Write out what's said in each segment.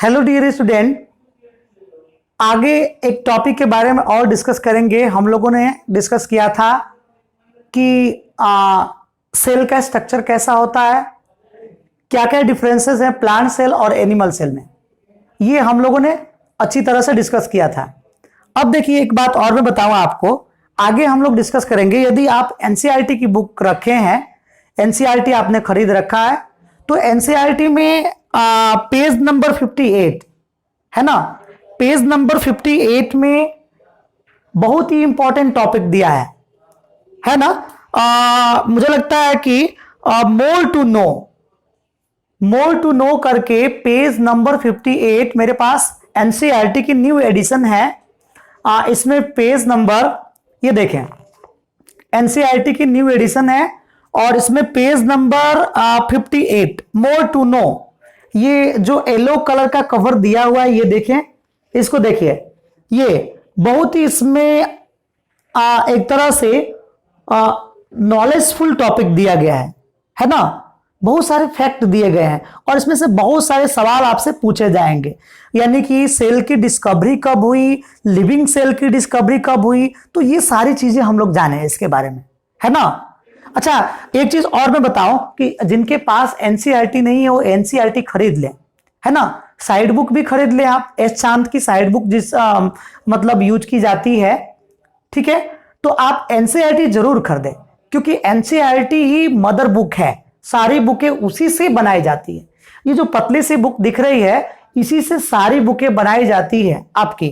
Hello dear student, आगे एक topic के बारे में और डिस्कस करेंगे। हम लोगों ने डिस्कस किया था कि सेल का स्ट्रक्चर कैसा होता है, क्या क्या डिफरेंसेस हैं प्लांट सेल और एनिमल सेल में। ये हम लोगों ने अच्छी तरह से डिस्कस किया था। अब देखिए एक बात और मैं बताऊंगा आपको, आगे हम लोग डिस्कस करेंगे। यदि आप एनसीईआरटी की बुक रखे हैं, एनसीईआरटी आपने खरीद रखा है, तो एनसीईआरटी में पेज नंबर 58 है ना, पेज नंबर 58 में बहुत ही इंपॉर्टेंट टॉपिक दिया है ना। मुझे लगता है कि मोर टू नो करके पेज नंबर 58 मेरे पास एनसीईआरटी की न्यू एडिशन है। इसमें पेज नंबर ये देखें, एनसीईआरटी की न्यू एडिशन है और इसमें page number 58 more to know, ये जो येलो कलर का कवर दिया हुआ है ये देखें, इसको देखिए। ये बहुत ही इसमें एक तरह से नॉलेजफुल टॉपिक दिया गया है ना। बहुत सारे फैक्ट दिए गए हैं और इसमें से बहुत सारे सवाल आपसे पूछे जाएंगे, यानी कि सेल की डिस्कवरी कब हुई, लिविंग सेल की डिस्कवरी कब हुई, तो ये सारी चीजें हम लोग जाने इसके बारे में, है ना। अच्छा, एक चीज और मैं बताऊं कि जिनके पास एनसीईआरटी नहीं है वो एनसीईआरटी खरीद लें, है ना। साइड बुक भी खरीद लें आप, एस चांद की साइड बुक जिस मतलब यूज की जाती है, ठीक है। तो आप एनसीईआरटी जरूर खरीदें क्योंकि एनसीईआरटी ही मदर बुक है, सारी बुकें उसी से बनाई जाती है। ये जो पतली सी बुक दिख रही है इसी से सारी बुकें बनाई जाती है आपकी,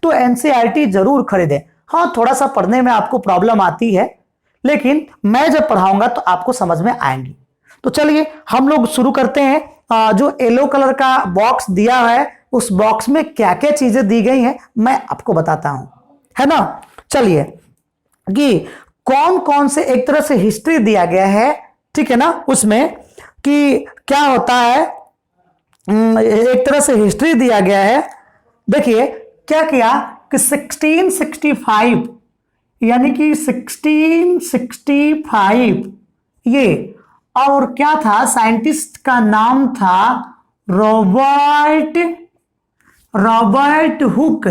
तो एनसीईआरटी जरूर खरीदें। हाँ, थोड़ा सा पढ़ने में आपको प्रॉब्लम आती है, लेकिन मैं जब पढ़ाऊंगा तो आपको समझ में आएंगी। तो चलिए हम लोग शुरू करते हैं। जो येलो कलर का बॉक्स दिया है उस बॉक्स में क्या क्या चीजें दी गई हैं मैं आपको बताता हूं, है ना। चलिए कि कौन कौन से, एक तरह से हिस्ट्री दिया गया है, ठीक है ना, उसमें कि क्या होता है, एक तरह से हिस्ट्री दिया गया है। देखिए क्या किया कि 1665 यानी कि 1665 ये, और क्या था, साइंटिस्ट का नाम था रॉबर्ट हुक,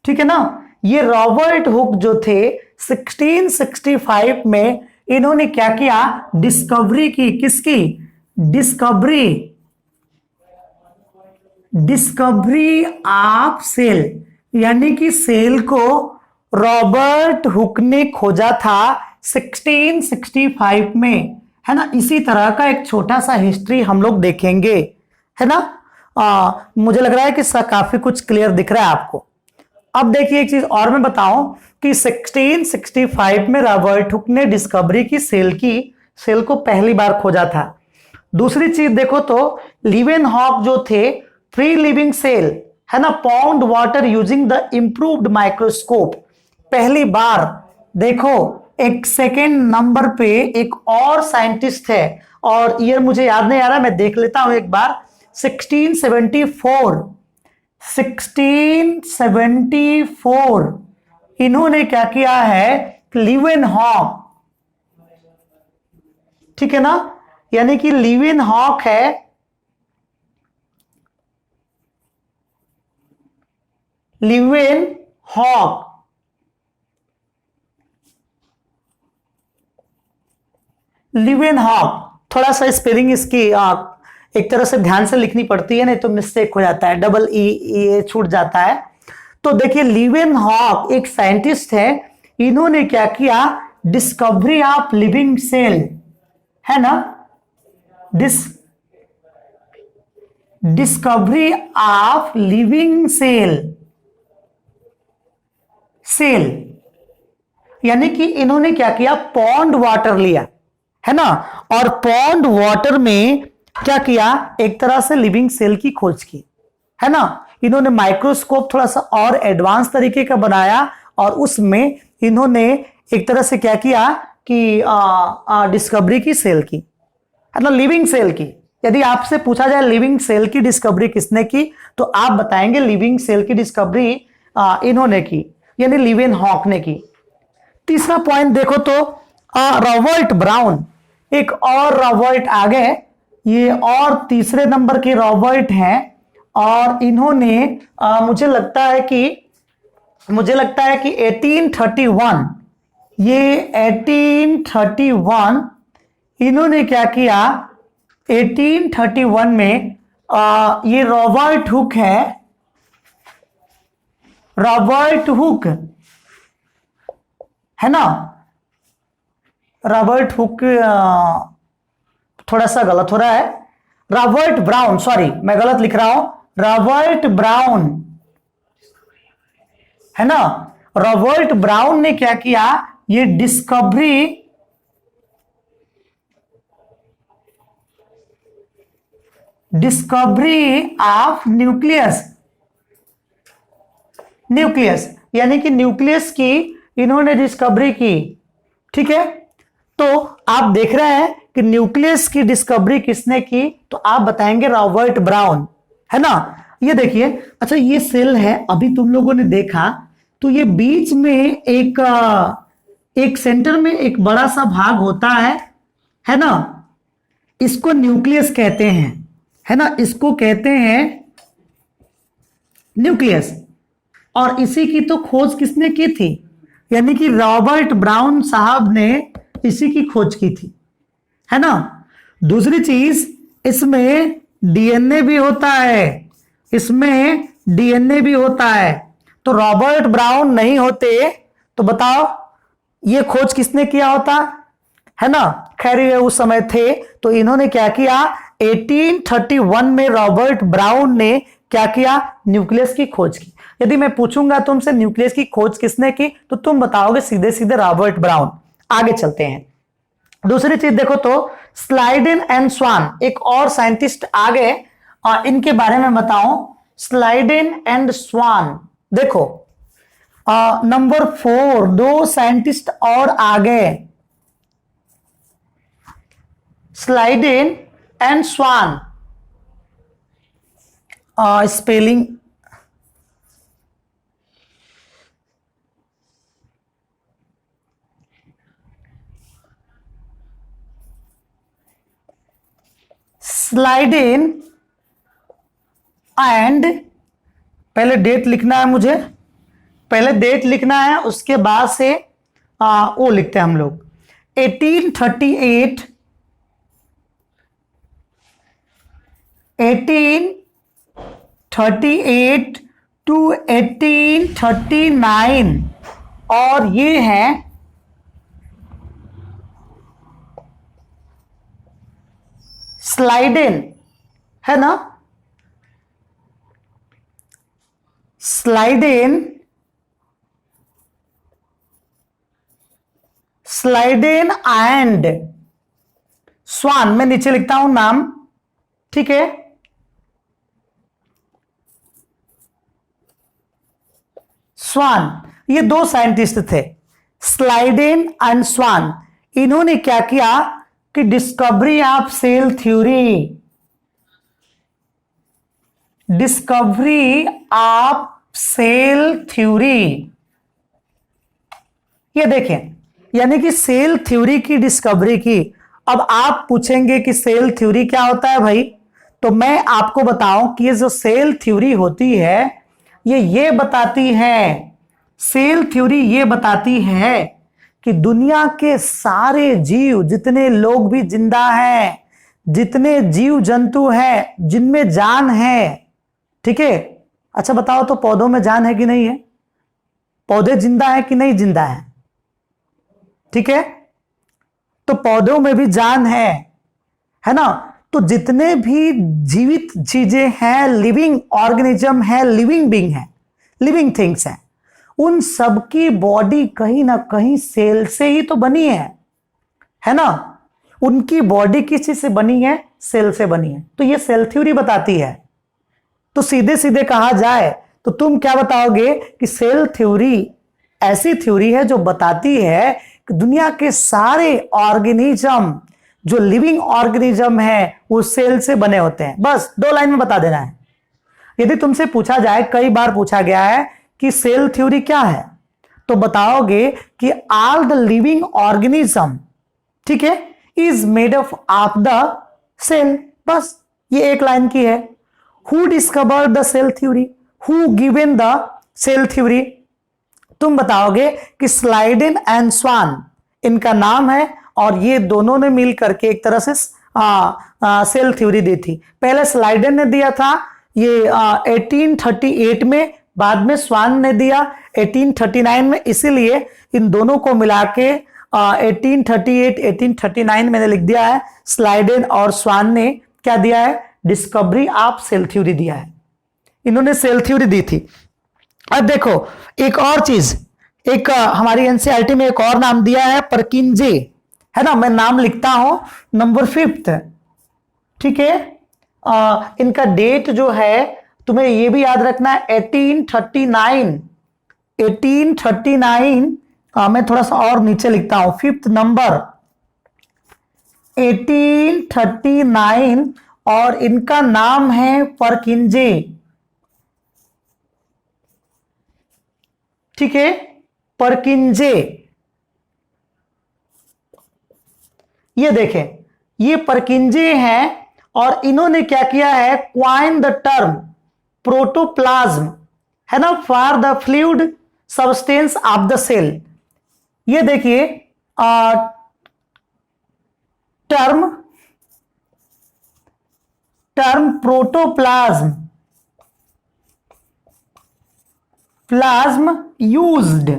ठीक है ना। ये रॉबर्ट हुक जो थे 1665 में इन्होंने क्या किया, डिस्कवरी की, किसकी डिस्कवरी ऑफ सेल, यानी कि सेल को रॉबर्ट हुक ने खोजा था 1665 में, है ना। इसी तरह का एक छोटा सा हिस्ट्री हम लोग देखेंगे, है ना। मुझे लग रहा है कि काफी कुछ क्लियर दिख रहा है आपको। अब देखिए एक चीज और मैं बताऊं कि 1665 में रॉबर्ट हुक ने डिस्कवरी की, सेल को पहली बार खोजा था। दूसरी चीज देखो तो लीवेनहॉक जो थे फ्री लिविंग सेल, है ना, pound water using the improved microscope, पहली बार। देखो एक सेकेंड नंबर पे एक और साइंटिस्ट है और ईयर मुझे याद नहीं आ रहा, मैं देख लेता हूं एक बार। 1674 इन्होंने क्या किया है, लीवेनहॉक, ठीक है ना, यानी कि लीवेनहॉक है, लीवेनहॉक, थोड़ा सा स्पेलिंग इसकी एक तरह से ध्यान से लिखनी पड़ती है, नहीं तो मिस्टेक हो जाता है, डबल ई छूट जाता है। तो देखिए लीवेनहॉक एक साइंटिस्ट है, इन्होंने क्या किया, डिस्कवरी ऑफ लिविंग सेल, है ना, डिस्कवरी ऑफ लिविंग सेल, यानी कि इन्होंने क्या किया, पॉन्ड वाटर लिया, है ना, और पॉन्ड वाटर में क्या किया, एक तरह से लिविंग सेल की खोज की, है ना। इन्होंने माइक्रोस्कोप थोड़ा सा और एडवांस तरीके का बनाया और उसमें इन्होंने एक तरह से क्या किया कि डिस्कवरी की सेल की, है ना, लिविंग सेल की। यदि आपसे पूछा जाए लिविंग सेल की डिस्कवरी किसने की, तो आप बताएंगे लिविंग सेल की डिस्कवरी इन्होंने की, यानी लीवेनहॉक ने की। तीसरा पॉइंट देखो तो रॉबर्ट ब्राउन, एक और रॉबर्ट आ गए, ये और तीसरे नंबर के रॉबर्ट हैं और इन्होंने मुझे लगता है कि 1831, ये 1831 इन्होंने क्या किया, 1831 में ये रॉबर्ट हुक है, रॉबर्ट हुक है ना, रॉबर्ट हुक थोड़ा सा गलत हो रहा है, रॉबर्ट ब्राउन, सॉरी मैं गलत लिख रहा हूं, रॉबर्ट ब्राउन है ना। रॉबर्ट ब्राउन ने क्या किया, ये डिस्कवरी ऑफ न्यूक्लियस, यानी कि न्यूक्लियस की इन्होंने डिस्कवरी की। ठीक है, तो आप देख रहे हैं कि न्यूक्लियस की डिस्कवरी किसने की, तो आप बताएंगे रॉबर्ट ब्राउन, है ना। ये देखिए, अच्छा ये सेल है, अभी तुम लोगों ने देखा तो ये बीच में एक सेंटर में एक बड़ा सा भाग होता है ना, इसको न्यूक्लियस कहते हैं, है ना, इसको कहते हैं न्यूक्लियस। और इसी की तो खोज किसने की थी, यानी कि रॉबर्ट ब्राउन साहब ने इसी की खोज की थी, है ना। दूसरी चीज, इसमें डीएनए भी होता है, इसमें डीएनए भी होता है। तो रॉबर्ट ब्राउन नहीं होते तो बताओ ये खोज किसने किया होता, है ना। खैर ये उस समय थे, तो इन्होंने क्या किया, 1831 में रॉबर्ट ब्राउन ने क्या किया, न्यूक्लियस की खोज की। यदि मैं पूछूंगा तुमसे न्यूक्लियस की खोज किसने की, तो तुम बताओगे सीधे सीधे रॉबर्ट ब्राउन। आगे चलते हैं, दूसरी चीज देखो तो स्लाइडेन एंड स्वान, एक और साइंटिस्ट आ गए, इनके बारे में बताऊं। स्लाइडेन एंड स्वान, देखो नंबर 4 दो साइंटिस्ट और आ गए, Schleiden and Schwann. Spelling Schleiden and, पहले डेट लिखना है मुझे, पहले डेट लिखना है, उसके बाद से वो लिखते हैं हम लोग 1838 टू 1839, और ये है स्लाइडेन, है ना, स्लाइडेन एंड स्वान, मैं नीचे लिखता हूं नाम, ठीक है। स्वान, ये दो साइंटिस्ट थे, स्लाइडेन एंड स्वान। इन्होंने क्या किया कि discovery of cell theory, discovery of cell theory, ये देखें, यानी कि सेल थ्योरी की डिस्कवरी की। अब आप पूछेंगे कि सेल थ्योरी क्या होता है भाई, तो मैं आपको बताऊं कि ये जो सेल थ्योरी होती है, ये बताती है, सेल थ्योरी ये बताती है कि दुनिया के सारे जीव, जितने लोग भी जिंदा हैं, जितने जीव जंतु हैं जिनमें जान है, ठीक है। अच्छा बताओ तो पौधों में जान है कि नहीं है, पौधे जिंदा है कि नहीं जिंदा है, ठीक है। तो पौधों में भी जान है ना। तो जितने भी जीवित चीजें हैं, लिविंग ऑर्गेनिज्म है, लिविंग बीइंग है, लिविंग थिंग्स हैं, उन सबकी बॉडी कहीं ना कहीं सेल से ही तो बनी है ना। उनकी बॉडी किस चीज से बनी है, सेल से बनी है। तो ये सेल थ्योरी बताती है। तो सीधे सीधे कहा जाए तो तुम क्या बताओगे कि सेल थ्योरी ऐसी थ्योरी है जो बताती है कि दुनिया के सारे ऑर्गेनिज्म, जो लिविंग ऑर्गेनिज्म है, वो सेल से बने होते हैं। बस 2 लाइन में बता देना है। यदि तुमसे पूछा जाए, कई बार पूछा गया है कि सेल थ्योरी क्या है, तो बताओगे कि ऑल द लिविंग ऑर्गेनिज्म, ठीक है, is made of the cell, बस ये एक लाइन की है। Who discovered the cell theory, who given the cell theory? तुम बताओगे कि स्लाइडेन एंड स्वान इनका नाम है, और ये दोनों ने मिल करके एक तरह से सेल थ्योरी दी थी। पहले स्लाइडेन ने दिया था ये 1838 में, बाद में स्वान ने दिया 1839 में। इसीलिए इन दोनों को मिला के 1838 1839 मैंने लिख दिया है। स्लाइडेन और स्वान ने क्या दिया है? डिस्कवरी ऑफ सेल थ्योरी दिया है। इन्होंने सेल थ्योरी दी थी। अब देखो एक और चीज, एक हमारी एनसीईआरटी में एक और नाम दिया है, परकिंजे, है ना। मैं नाम लिखता हूं, नंबर 5, ठीक है। इनका डेट जो है तुम्हें ये भी याद रखना है, 1839। 1839 मैं थोड़ा सा और नीचे लिखता हूं, 5th नंबर 1839, और इनका नाम है परकिंजे, ठीक है, परकिंजे। ये देखें, ये परकिंजे हैं, और इन्होंने क्या किया है? क्वाइन द टर्म प्रोटोप्लाज्म, है ना, for the fluid substance of the cell. ये देखिए term protoplasm, plasm used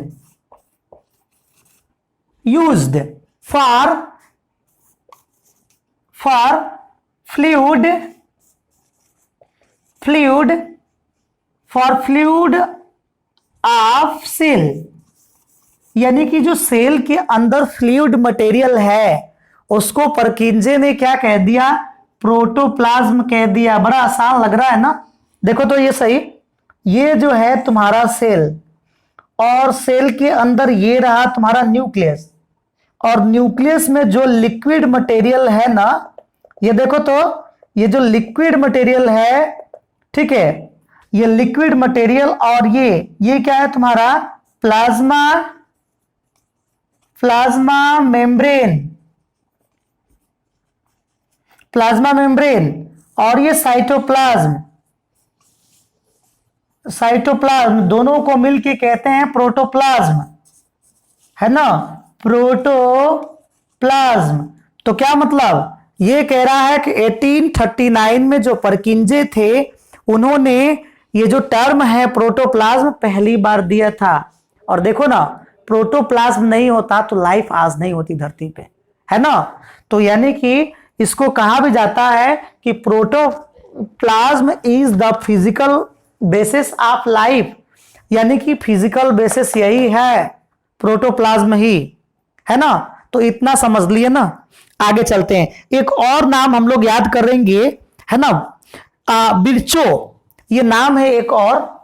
for fluid of cell, यानी कि जो सेल के अंदर फ्लूइड मटेरियल है उसको परकिंजे ने क्या कह दिया? प्रोटोप्लाज्म कह दिया। बड़ा आसान लग रहा है ना। देखो तो ये सही, ये जो है तुम्हारा सेल, और सेल के अंदर ये रहा तुम्हारा न्यूक्लियस, और न्यूक्लियस में जो लिक्विड मटेरियल है ना, ये देखो तो ये जो लिक्विड मटेरियल है, ठीक है, ये लिक्विड मटेरियल, और ये क्या है तुम्हारा? प्लाज्मा मेम्ब्रेन, और ये साइटोप्लाज्म दोनों को मिलके कहते हैं प्रोटोप्लाज्म, है ना, प्रोटोप्लाज्म। तो क्या मतलब? ये कह रहा है कि 1839 में जो परकिंजे थे, उन्होंने ये जो टर्म है प्रोटोप्लाज्म पहली बार दिया था। और देखो ना, प्रोटोप्लाज्म नहीं होता तो लाइफ आज नहीं होती धरती पे, है ना। तो यानी कि इसको कहा भी जाता है कि protoplasm is the physical basis of life, यानी कि फिजिकल बेसिस यही है, प्रोटोप्लाज्म ही, है ना। तो इतना समझ लिए ना। आगे चलते हैं, एक और नाम हम लोग याद करेंगे, है ना, बिरचो, ये नाम है एक और,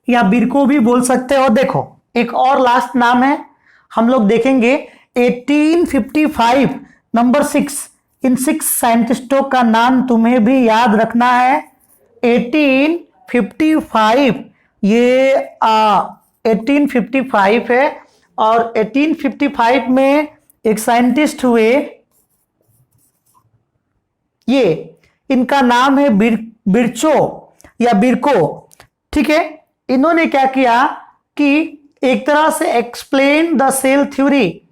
या बिरको भी बोल सकते हो। देखो एक और लास्ट नाम है, हम लोग देखेंगे 1855, नंबर 6। इन 6 साइंटिस्टों का नाम तुम्हें भी याद रखना है। 1855, ये 1855 है, और 1855 में एक साइंटिस्ट हुए, ये इनका नाम है बिरचो या बिरको, ठीक है। इन्होंने क्या किया कि एक तरह से एक्सप्लेन द सेल थ्योरी,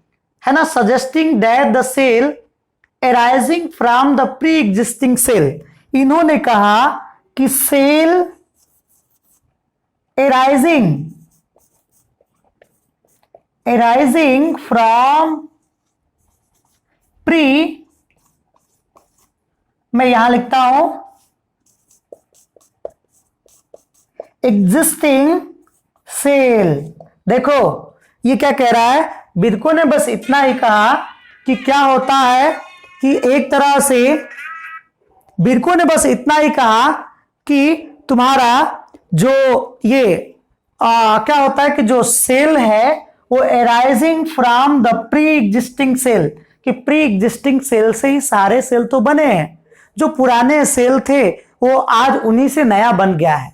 है ना, suggesting that the cell arising from the pre existing cell. इन्होंने कहा कि सेल arising from प्री, मैं यहां लिखता हूं एग्जिस्टिंग सेल। देखो ये क्या कह रहा है? बिरको ने बस इतना ही कहा कि क्या होता है कि एक तरह से बिरको ने बस इतना ही कहा कि तुम्हारा जो ये क्या होता है कि जो सेल है वो arising from the pre existing cell, कि प्री एग्जिस्टिंग सेल से ही सारे सेल तो बने हैं, जो पुराने सेल थे वो आज उन्हीं से नया बन गया है,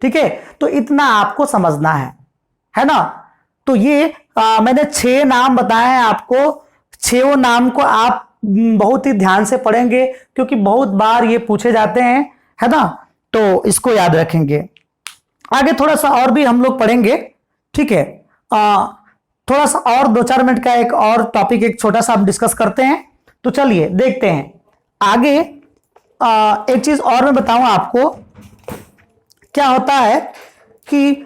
ठीक है। तो इतना आपको समझना है ना। तो ये मैंने 6 नाम बताए हैं आपको, 6 नाम को आप बहुत ही ध्यान से पढ़ेंगे क्योंकि बहुत बार ये पूछे जाते हैं, है ना, तो इसको याद रखेंगे। आगे थोड़ा सा और भी हम लोग पढ़ेंगे, ठीक है। थोड़ा सा और 2-4 मिनट का एक और टॉपिक एक छोटा सा हम डिस्कस करते हैं। तो चलिए देखते हैं आगे। एक चीज और मैं बताऊं आपको, क्या होता है कि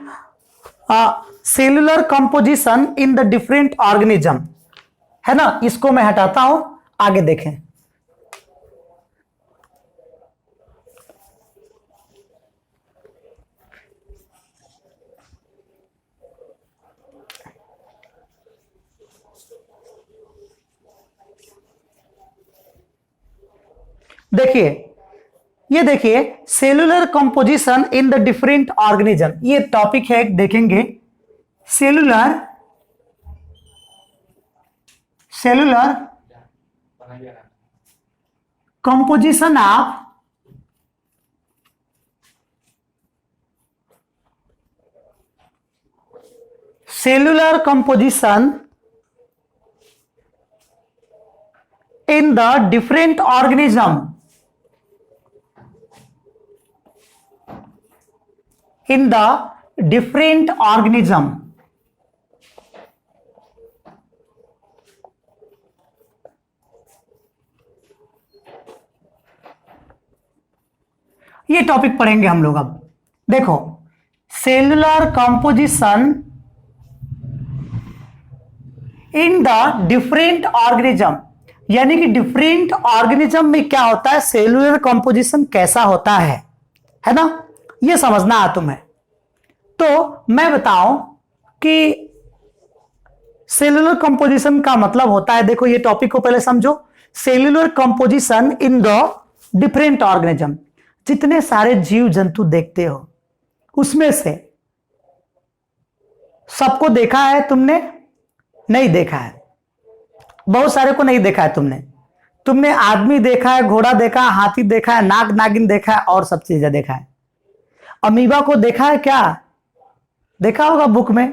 cellular composition in the different organism, है ना, इसको मैं हटाता हूं, आगे देखें। देखिए, ये देखिए cellular composition in the different organism, ये टॉपिक है, देखेंगे। Cellular composition of cellular composition in the different organism, in the different organism। ये टॉपिक पढ़ेंगे हम लोग। अब देखो, cellular composition in the different organism, यानी कि डिफरेंट ऑर्गेनिज्म में क्या होता है, सेलुलर कंपोजिशन कैसा होता है ना, ये समझना है तुम्हें। तो मैं बताऊं कि सेलुलर कंपोजिशन का मतलब होता है, देखो ये टॉपिक को पहले समझो। Cellular composition in the different organism, जितने सारे जीव जंतु देखते हो उसमें से सबको देखा है तुमने? नहीं देखा है, बहुत सारे को नहीं देखा है तुमने आदमी देखा है, घोड़ा देखा है, हाथी देखा है, नाग नागिन देखा है और सब चीजें देखा है। अमीबा को देखा है क्या? देखा होगा बुक में।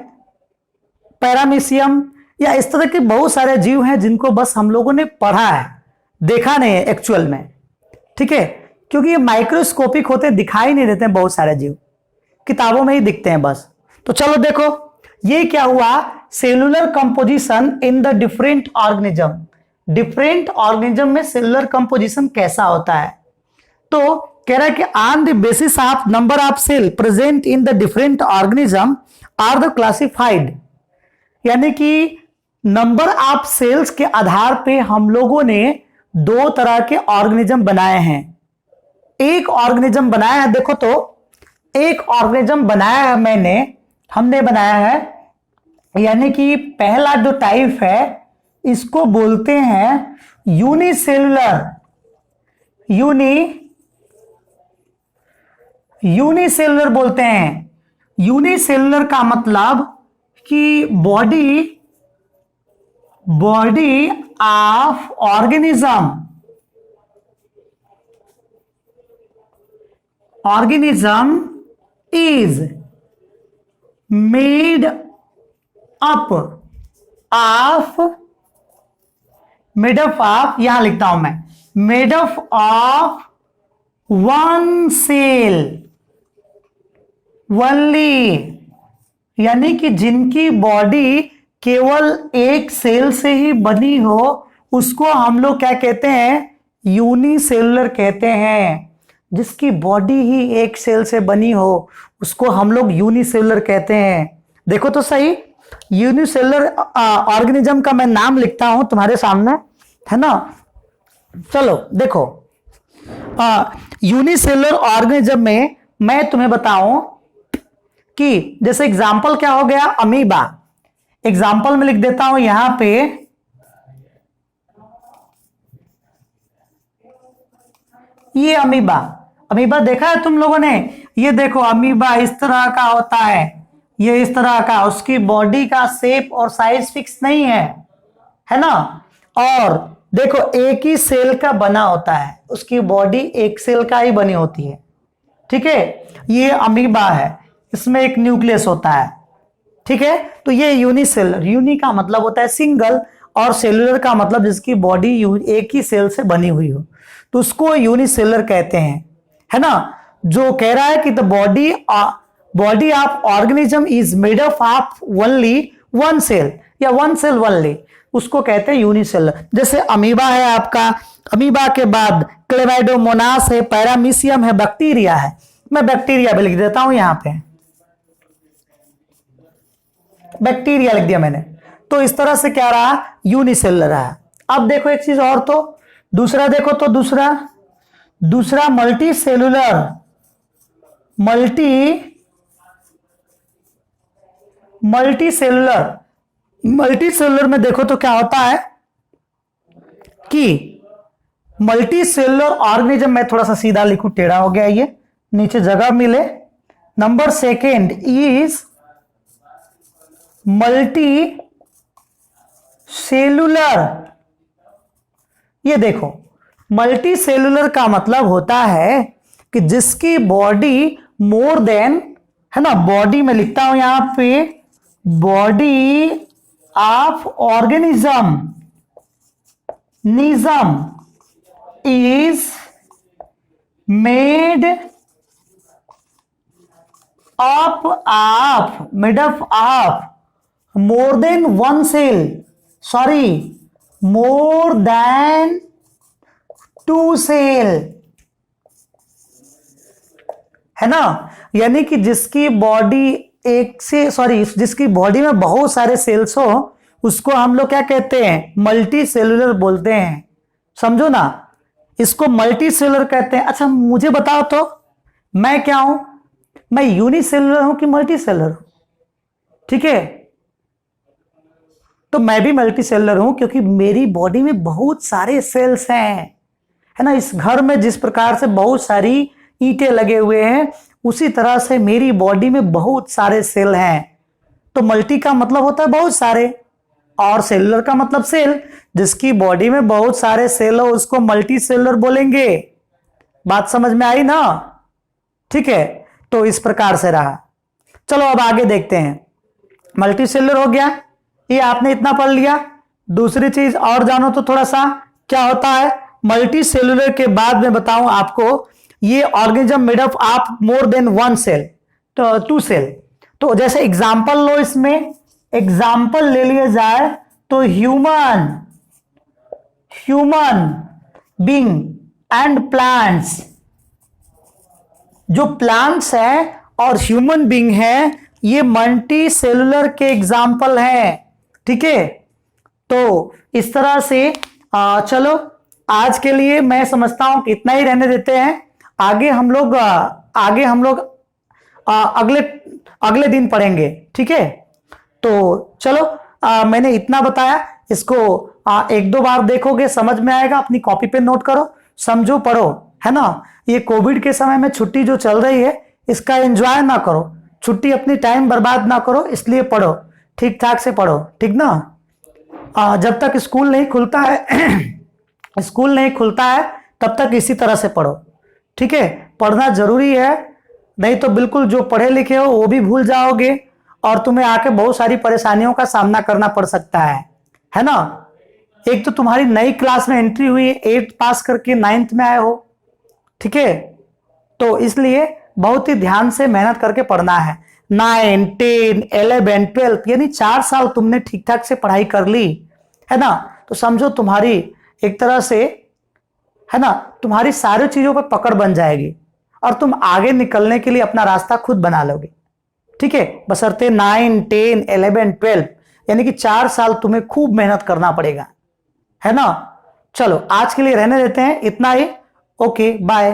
पैरामीशियम या इस तरह के बहुत सारे जीव हैं जिनको बस हम लोगों ने पढ़ा है, देखा नहीं है एक्चुअल में, ठीक है, क्योंकि ये माइक्रोस्कोपिक होते, दिखाई नहीं देते हैं, बहुत सारे जीव किताबों में ही दिखते हैं बस। तो चलो देखो ये क्या हुआ, cellular composition in the different organism. Different organism में सेलुलर कंपोजिशन कैसा होता है? तो कह रहा है कि on the basis of number of cell present in the different organism are the classified, यानी कि नंबर ऑफ सेल्स के आधार पे हम लोगों ने 2 तरह के ऑर्गेनिज्म बनाए हैं। एक ऑर्गेनिज्म बनाया है, देखो तो एक ऑर्गेनिज्म बनाया है हमने बनाया है, यानी कि पहला जो टाइप है इसको बोलते हैं यूनिसेलुलर। यूनिसेलुलर बोलते हैं। यूनिसेलुलर का मतलब कि body of organism is made up of यहां लिखता हूं मैं, made up of one cell only, यानी कि जिनकी बॉडी केवल एक सेल से ही बनी हो उसको हम लोग क्या कहते हैं, यूनिसेलुलर कहते हैं। जिसकी बॉडी ही एक सेल से बनी हो उसको हम लोग यूनिसेलुलर कहते हैं। देखो तो सही, यूनिसेलुलर ऑर्गेनिज्म का मैं नाम लिखता हूं तुम्हारे सामने, है ना। चलो देखो, यूनिसेलुलर ऑर्गेनिज्म में मैं तुम्हें बताऊं कि जैसे एग्जांपल क्या हो गया, अमीबा। एग्जांपल में लिख देता हूं यहां पे, ये अमीबा देखा है तुम लोगों ने? ये देखो अमीबा इस तरह का होता है, ये इस तरह का, उसकी बॉडी का शेप और साइज फिक्स नहीं है ना। और देखो एक ही सेल का बना होता है, उसकी बॉडी एक सेल का ही बनी होती है, ठीक है। ये अमीबा है, इसमें एक न्यूक्लियस होता है, ठीक है। तो ये यूनिसेलुलर, यूनि का मतलब होता है सिंगल और सेलुलर का मतलब जिसकी बॉडी एक ही सेल से बनी हुई हो, तो उसको यूनिसेलुलर कहते हैं, है ना। जो कह रहा है कि the body of organism is made up of only one cell या वन सेल ओनली, उसको कहते हैं यूनिसेलुलर। जैसे अमीबा है आपका, अमीबा के बाद क्लेमाइडोमोनास है, पैरामीशियम है, बैक्टीरिया है। मैं बैक्टीरिया भी लिख देता हूं, यहां पे बैक्टीरिया लिख दिया मैंने। तो इस तरह से क्या रहा, यूनिसेलुलर रहा। अब देखो एक चीज और, तो दूसरा देखो, तो दूसरा मल्टी सेलुलर में देखो तो क्या होता है कि मल्टी सेलुलर ऑर्गेनिज्म, मैं थोड़ा सा सीधा लिखूं, टेढ़ा हो गया ये, नीचे जगह मिले। Number second is multi cellular. ये देखो, मल्टी सेलुलर का मतलब होता है कि जिसकी बॉडी मोर देन, है ना, बॉडी में लिखता हूं यहां पे, body of organism is made up of more than one cell, sorry, more than two cell, है ना। यानी कि जिसकी बॉडी जिसकी बॉडी में बहुत सारे सेल्स हो, उसको हम लोग क्या कहते हैं, मल्टी सेलुलर बोलते हैं। समझो ना, इसको मल्टी सेलुलर कहते हैं। अच्छा मुझे बताओ तो, मैं क्या हूं, मैं यूनिसेलुलर हूं कि मल्टी सेलुलर हूं? ठीक है, तो मैं भी मल्टी सेलुलर हूं क्योंकि मेरी बॉडी में बहुत सारे सेल्स हैं, है ना। इस घर में जिस प्रकार से बहुत सारी ईंटें लगे हुए हैं, उसी तरह से मेरी बॉडी में बहुत सारे सेल हैं। तो मल्टी का मतलब होता है बहुत सारे, और सेलुलर का मतलब सेल। जिसकी बॉडी में बहुत सारे सेल हो उसको मल्टी सेलुलर बोलेंगे। बात समझ में आई ना? ठीक है, तो इस प्रकार से रहा। चलो अब आगे देखते हैं। मल्टी सेलुलर हो गया, ये आपने इतना पढ़ लिया। दूसरी चीज और जानो तो थोड़ा सा, क्या होता है मल्टी सेलुलर के बाद में बताऊं आपको, ये organism made up of more than one cell, तो टू सेल। तो जैसे एग्जांपल लो, इसमें एग्जांपल ले लिया जाए तो ह्यूमन बीइंग एंड प्लांट्स। जो प्लांट्स है और ह्यूमन बीइंग है, ये मल्टी सेलुलर के एग्जाम्पल हैं। ठीक है, तो इस तरह से चलो आज के लिए मैं समझता हूं कि इतना ही रहने देते हैं। आगे हम लोग अगले दिन पढ़ेंगे। ठीक है, तो चलो मैंने इतना बताया, इसको एक दो बार देखोगे समझ में आएगा। अपनी कॉपी पे नोट करो, समझो, पढ़ो, है ना। ये कोविड के समय में छुट्टी जो चल रही है, इसका एंजॉय ना करो, छुट्टी अपनी टाइम बर्बाद ना करो, इसलिए पढ़ो, ठीक ठाक से पढ़ो, ठीक ना। जब तक स्कूल नहीं खुलता है तब तक इसी तरह से पढ़ो। ठीक है, पढ़ना जरूरी है, नहीं तो बिल्कुल जो पढ़े लिखे हो वो भी भूल जाओगे और तुम्हें आके बहुत सारी परेशानियों का सामना करना पड़ सकता है ना। एक तो तुम्हारी नई क्लास में एंट्री हुई, 8th पास करके 9th में आए हो। ठीक है, तो इसलिए बहुत ही ध्यान से मेहनत करके पढ़ना है। 9, 10, 11, 12 यानी 4 साल तुमने ठीक ठाक से पढ़ाई कर ली, है ना। तो समझो तुम्हारी एक तरह से, है ना, तुम्हारी सारी चीजों पर पकड़ बन जाएगी और तुम आगे निकलने के लिए अपना रास्ता खुद बना लोगे। ठीक है, बशर्ते 9, 10, 11, 12 यानी कि 4 साल तुम्हें खूब मेहनत करना पड़ेगा, है ना। चलो आज के लिए रहने देते हैं, इतना ही। Okay, bye.